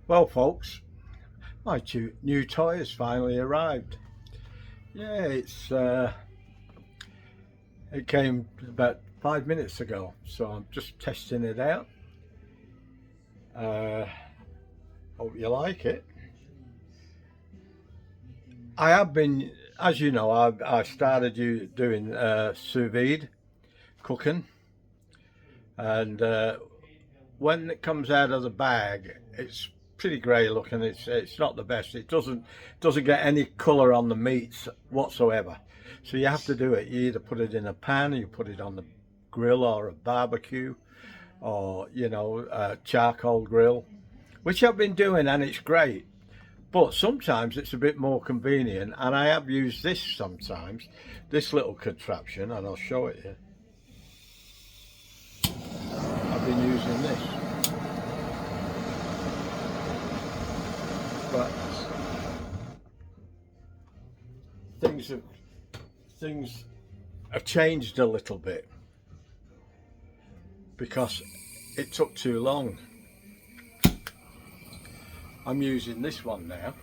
Well, folks, my new toy has finally arrived. Yeah, it came about 5 minutes ago, so I'm just testing it out. Uh, Hope you like it. I have been, as you know, I started doing sous vide cooking, and when it comes out of the bag, it's pretty grey looking. It's not the best. It doesn't get any colour on the meats whatsoever. So you have to do it. You either put it in a pan, or you put it on the grill or a barbecue, or a charcoal grill, which I've been doing, and it's great. But sometimes it's a bit more convenient, and I have used this sometimes, this little contraption, and I'll show it you. I've been using this. But things have things have changed a little bit because it took too long. I'm using this one now.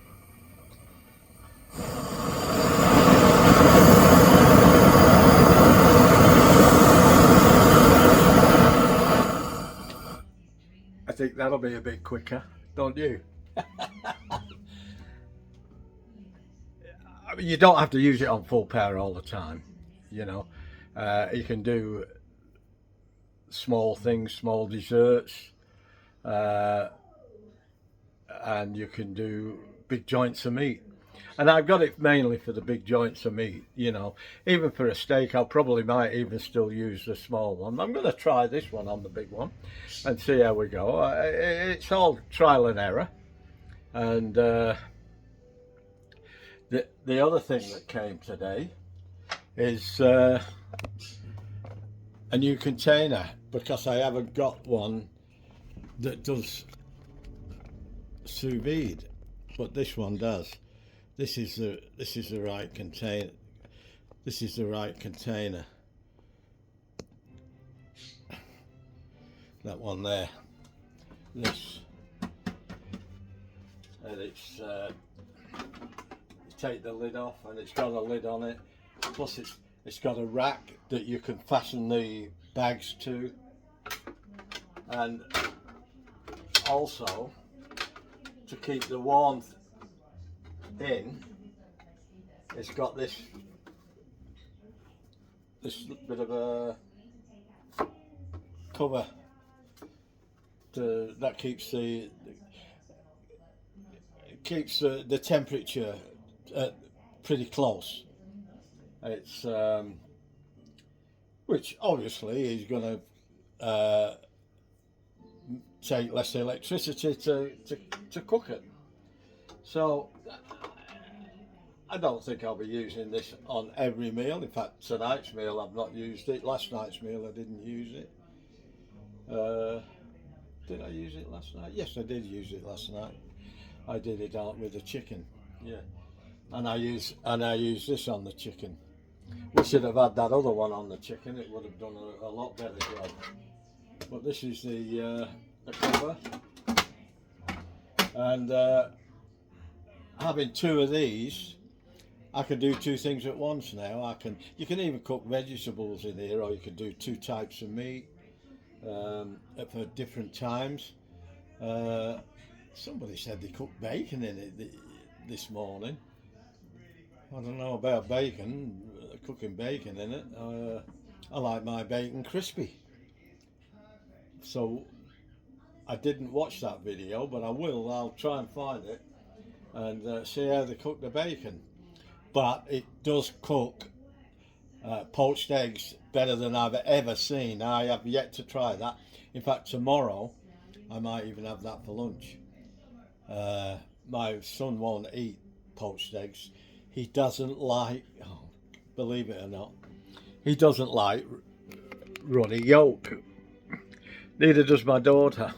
I think that'll be a bit quicker, don't you? I mean, you don't have to use it on full power all the time, you know. You can do small things, small desserts, uh, and you can do big joints of meat. And I've got it mainly for the big joints of meat, Even for a steak, I'll probably might even still use the small one. I'm going to try this one on the big one and see how we go. It's all trial and error. And the other thing that came today is a new container, because I haven't got one that does sous vide, but this one does. This is the right container. This is the right container. That one there. This, and it's you take the lid off, and it's got a lid on it. Plus, it's got a rack that you can fasten the bags to, and also to keep the warmth in, it's got this bit of a cover that keeps the temperature pretty close. It's which obviously is going to take less electricity to cook it. So I don't think I'll be using this on every meal. In fact, tonight's meal I've not used it. Last night's meal I didn't use it. Did I use it last night? Yes, I did use it last night. I did it out with the chicken. Yeah, and I use this on the chicken. We should have had that other one on the chicken. It would have done a lot better job. But this is the cover, and having two of these, I can do two things at once now. You can even cook vegetables in here, or you can do two types of meat for different times. Somebody said they cooked bacon in it this morning. I don't know about bacon, cooking bacon in it. I like my bacon crispy. So I didn't watch that video, but I will. I'll try and find it and see how they cook the bacon. But it does cook poached eggs better than I've ever seen. I have yet to try that. In fact, tomorrow I might even have that for lunch. My son won't eat poached eggs. He doesn't like, believe it or not, he doesn't like runny yolk. Neither does my daughter.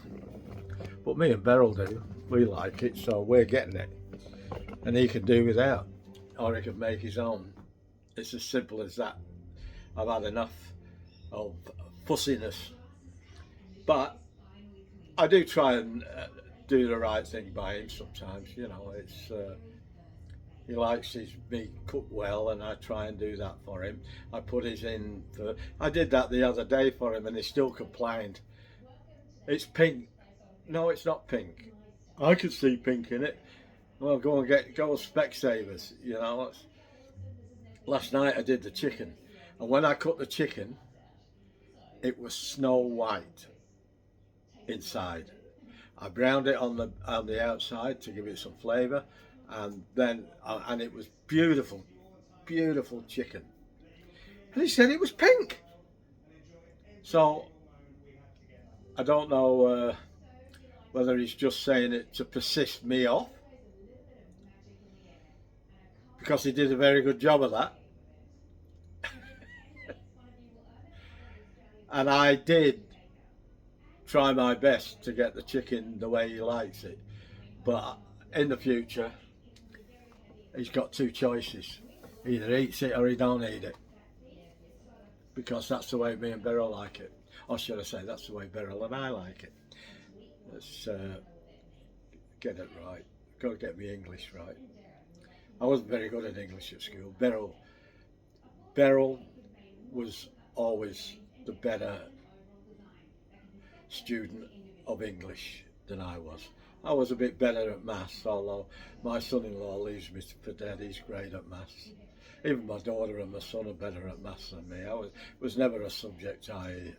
But me and Beryl do. We like it, so we're getting it. And he can do without, or he can make his own. It's as simple as that. I've had enough of fussiness. But I do try and do the right thing by him sometimes. You know, it's he likes his meat cooked well, and I try and do that for him. I put his in. I did that the other day for him, and he still complained. It's pink. No, it's not pink. I could see pink in it. Well, go Specsavers. You know. Last night I did the chicken, and when I cut the chicken, it was snow white inside. I browned it on the outside to give it some flavour, and then and it was beautiful, beautiful chicken. And he said it was pink. So I don't know whether he's just saying it to persist me off, because he did a very good job of that. And I did try my best to get the chicken the way he likes it. But in the future, he's got two choices. Either eats it or he don't eat it. Because that's the way me and Beryl like it. Or should I say, that's the way Beryl and I like it. Let's get it right. Got to get me English right. I wasn't very good at English at school. Beryl was always the better student of English than I was. I was a bit better at maths, although my son-in-law leaves me for dead. He's great at maths. Even my daughter and my son are better at maths than me. Was never a subject I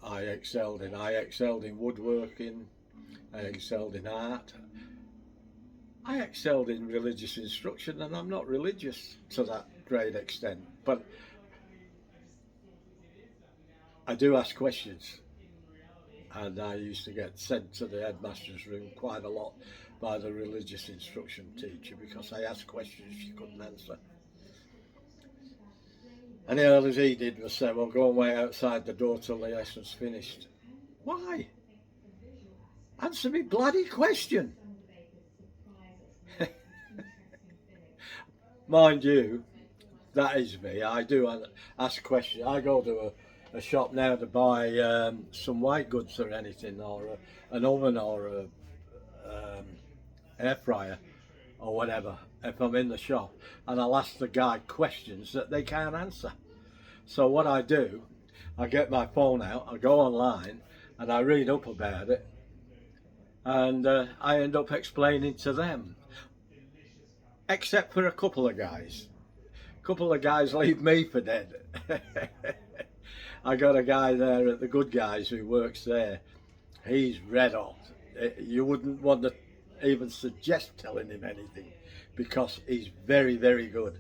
excelled in. I excelled in woodworking. I excelled in art. I excelled in religious instruction, and I'm not religious to that great extent, but I do ask questions, and I used to get sent to the headmaster's room quite a lot by the religious instruction teacher because I asked questions she couldn't answer. And all as he did was say, well, go and wait outside the door till the lesson's finished. Why? Answer me bloody question. Mind you, that is me. I do ask questions. I go to a shop now to buy some white goods or anything, or an oven, or a air fryer or whatever, if I'm in the shop, and I'll ask the guy questions that they can't answer. So what I do, I get my phone out, I go online and I read up about it, and I end up explaining to them, except for a couple of guys. A couple of guys leave me for dead. I got a guy there at the Good Guys who works there. He's red hot. You wouldn't want to even suggest telling him anything, because he's very, very good.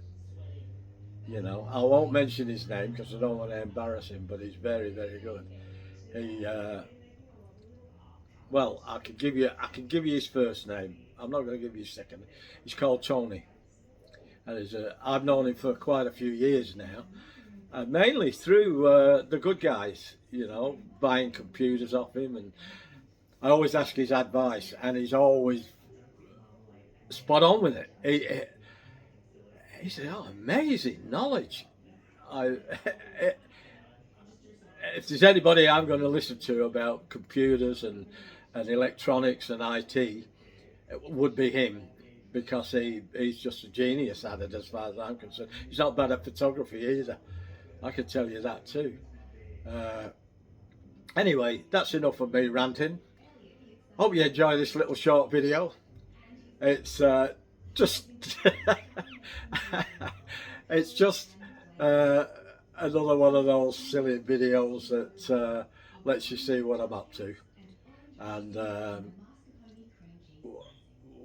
You know, I won't mention his name because I don't want to embarrass him, but he's very, very good. He, well, I can give you his first name. I'm not going to give you his second. He's called Tony, and I've known him for quite a few years now, mainly through the Good Guys. You know, buying computers off him, and I always ask his advice, and he's always spot on with it. He said, "Oh, amazing knowledge." If there's anybody I'm going to listen to about computers and electronics and IT, it would be him, because he's just a genius at it as far as I'm concerned. He's not bad at photography either. I can tell you that too. Anyway, that's enough of me ranting. Hope you enjoy this little short video. It's just it's just another one of those silly videos that lets you see what I'm up to, and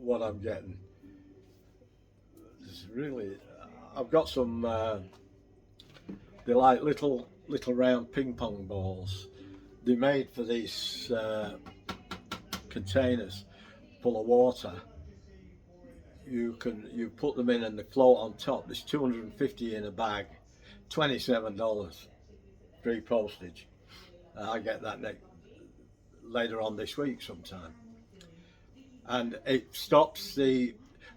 what I'm getting. It's really, I've got some they're like little round ping pong balls. They're made for these containers full of water. You put them in and they float on top. There's 250 in a bag, $27, free postage. I get that later on this week sometime. And it stops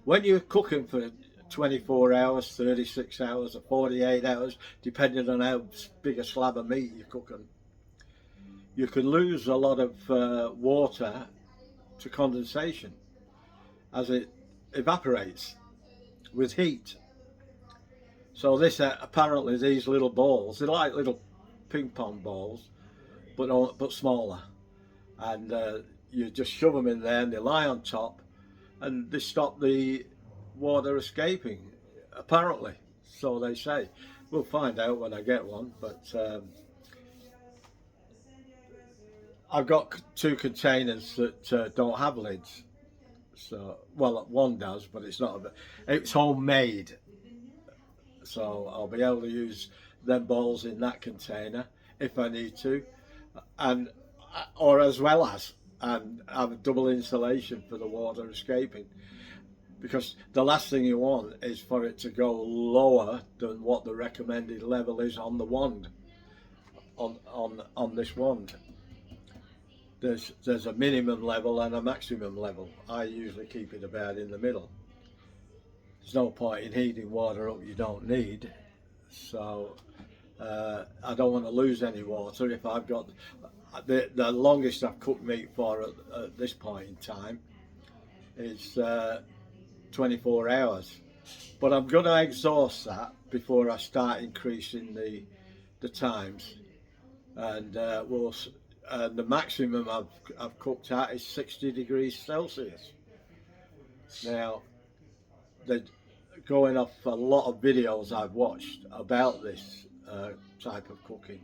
when you're cooking for 24 hours, 36 hours or 48 hours, depending on how big a slab of meat you're cooking, you can lose a lot of water to condensation as it evaporates with heat. So this apparently these little balls, they're like little ping pong balls, but smaller, and you just shove them in there and they lie on top, and they stop the water escaping. Apparently, so they say. We'll find out when I get one, but I've got two containers that don't have lids. So, well, one does, but it's not. It's homemade, so I'll be able to use them balls in that container if I need to, and or as well as and have a double insulation for the water escaping. Because the last thing you want is for it to go lower than what the recommended level is on the wand, on this wand. There's a minimum level and a maximum level. I usually keep it about in the middle. There's no point in heating water up you don't need, so I don't want to lose any water. If I've got the longest I've cooked meat for at this point in time is 24 hours, but I'm going to exhaust that before I start increasing the times, and the maximum I've cooked at is 60 degrees Celsius. Now, they're going off a lot of videos I've watched about this type of cooking.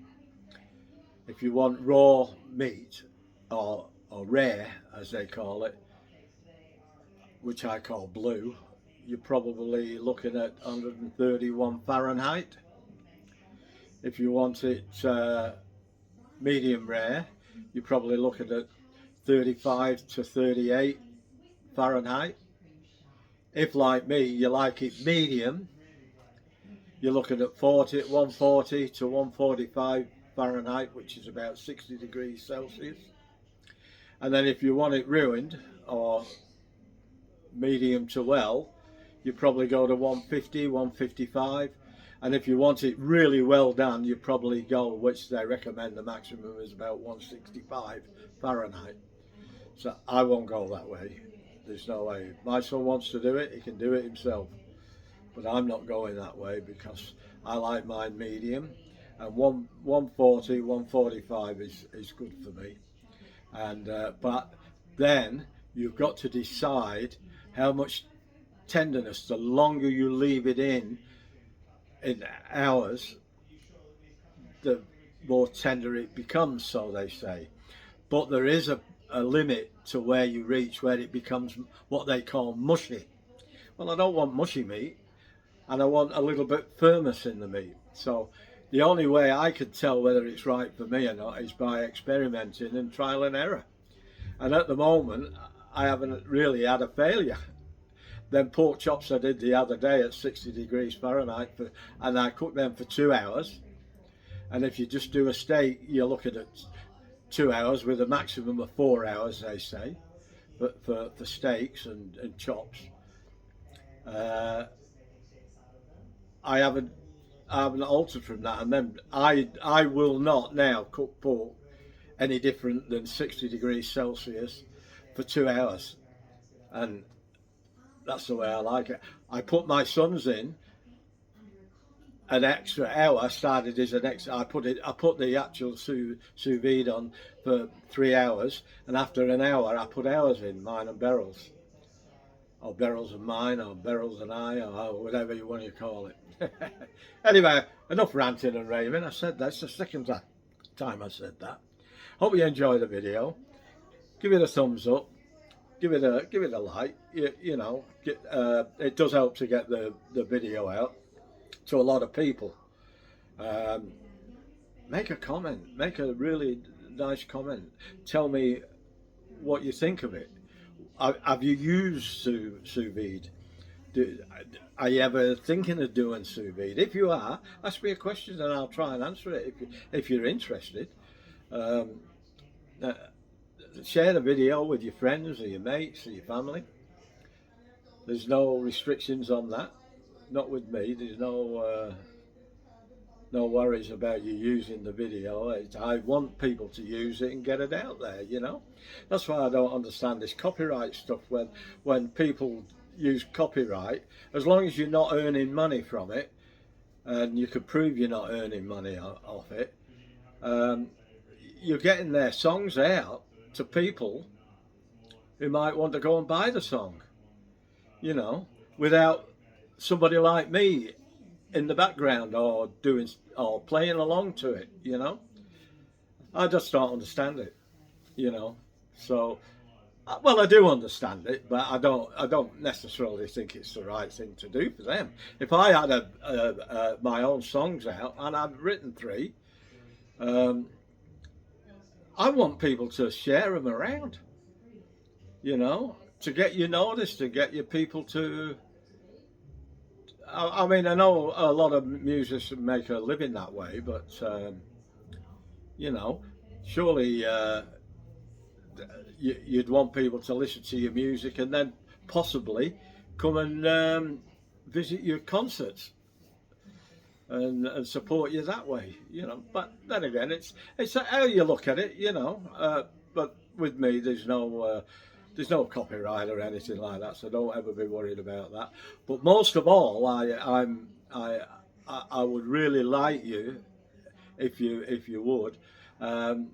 If you want raw meat, or rare as they call it, which I call blue, you're probably looking at 131 Fahrenheit. If you want it medium rare, you're probably looking at 35 to 38 Fahrenheit. If, like me, you like it medium, you're looking at 140 to 145 Fahrenheit, which is about 60 degrees Celsius. And then if you want it ruined, or medium to well, you probably go to 150, 155. And if you want it really well done, you probably go, which they recommend the maximum is about 165 Fahrenheit. So I won't go that way. There's no way. My son wants to do it, he can do it himself. But I'm not going that way because I like mine medium. And 140, 145 is good for me. And but then you've got to decide how much tenderness. The longer you leave it in hours, the more tender it becomes, so they say. But there is a limit to where you reach where it becomes what they call mushy. Well, I don't want mushy meat, and I want a little bit firmness in the meat. So the only way I could tell whether it's right for me or not is by experimenting and trial and error. And at the moment, I haven't really had a failure. Them pork chops I did the other day at 60 degrees Fahrenheit, and I cooked them for 2 hours. And if you just do a steak, you're looking at 2 hours with a maximum of 4 hours, they say, but for steaks and chops. I haven't altered from that, and then I will not now cook pork any different than 60 degrees Celsius for 2 hours, and that's the way I like it. I put my sons in an extra hour. I started as an extra. I put the actual sous vide on for 3 hours, and after an hour I put ours in, mine and Beryl's, or Beryl's and mine, or Beryl's and I, or whatever you want to call it. Anyway, enough ranting and raving. I said that's the second time I said that. Hope you enjoy the video. Give it a thumbs up. Give it a like. You know, it does help to get the video out to a lot of people. Make a comment. Make a really nice comment. Tell me what you think of it. Have you used sous vide? Are you ever thinking of doing sous vide? If you are, ask me a question and I'll try and answer it if you're interested. Share the video with your friends or your mates or your family. There's no restrictions on that. Not with me. There's no no worries about you using the video. I want people to use it and get it out there, you know. That's why I don't understand this copyright stuff. When people use copyright, as long as you're not earning money from it, and you could prove you're not earning money off it, um, you're getting their songs out to people who might want to go and buy the song, you know, without somebody like me in the background or doing or playing along to it, you know. I just don't understand it, you know. So, well, I do understand it, but I don't necessarily think it's the right thing to do for them. If I had my own songs out and I'd written 3, um, I want people to share them around, you know, to get you noticed, to get your people to. I mean, I know a lot of musicians make a living that way, but you know, surely you'd want people to listen to your music and then possibly come and visit your concerts and support you that way, you know. But then again, it's how you look at it, you know. But with me, there's no copyright or anything like that, so don't ever be worried about that. But most of all, I would really like you, if you would, um,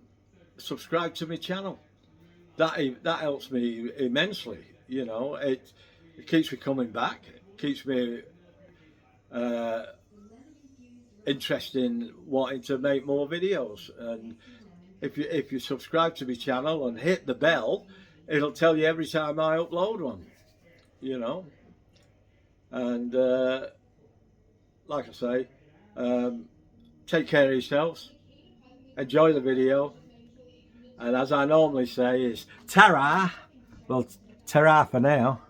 subscribe to my channel. That helps me immensely. You know, it keeps me coming back. It keeps me uh, interested in wanting to make more videos. And if you subscribe to my channel and hit the bell, it'll tell you every time I upload one. You know, and like I say, take care of yourselves. Enjoy the video. And as I normally say is, ta-ra. Well, ta-ra for now.